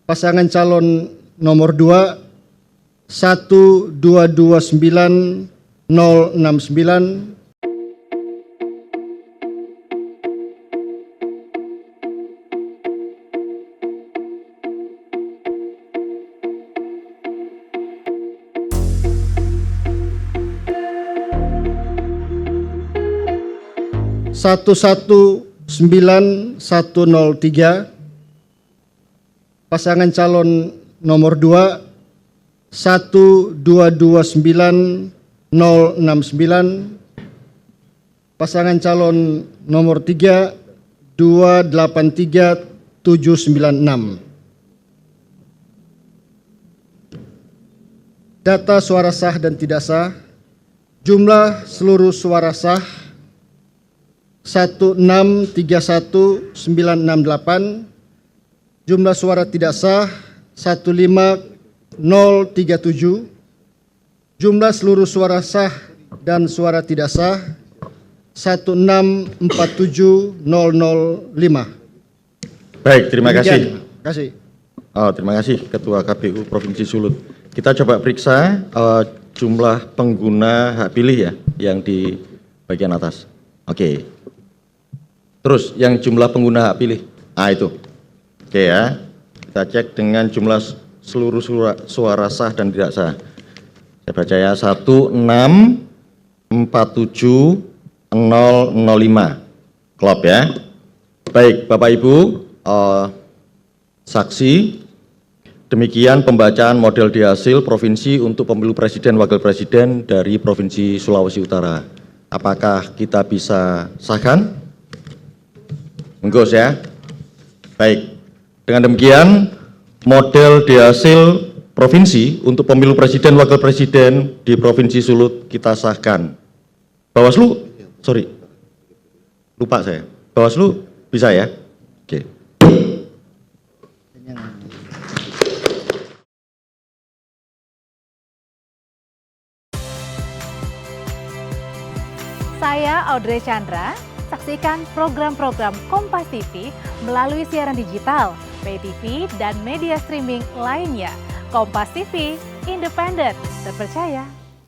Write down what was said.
pasangan calon nomor 2 1229069. Satu 9103, pasangan calon nomor 2 1229069, pasangan calon nomor 3 283796. Data suara sah dan tidak sah, jumlah seluruh suara sah 1631968, jumlah suara tidak sah 15037, jumlah seluruh suara sah dan suara tidak sah 1647005. Baik, terima kasih. Terima kasih. Terima kasih Ketua KPU Provinsi Sulut. Kita coba periksa jumlah pengguna hak pilih ya yang di bagian atas. Oke. Terus yang jumlah pengguna hak pilih, itu. Oke ya, kita cek dengan jumlah seluruh suara sah dan tidak sah. Saya baca ya, 1647005. Klop ya. Baik, Bapak Ibu, saksi, demikian pembacaan model D hasil provinsi untuk pemilu presiden wakil presiden dari Provinsi Sulawesi Utara. Apakah kita bisa sahkan? Enggus ya. Baik. Dengan demikian model D hasil provinsi untuk pemilu presiden wakil presiden di Provinsi Sulut kita sahkan. Bawaslu, sorry. Lupa saya. Bawaslu bisa ya? Oke. Saya Audrey Chandra. Saksikan program-program Kompas TV melalui siaran digital, pay TV, dan media streaming lainnya. Kompas TV, independen, terpercaya.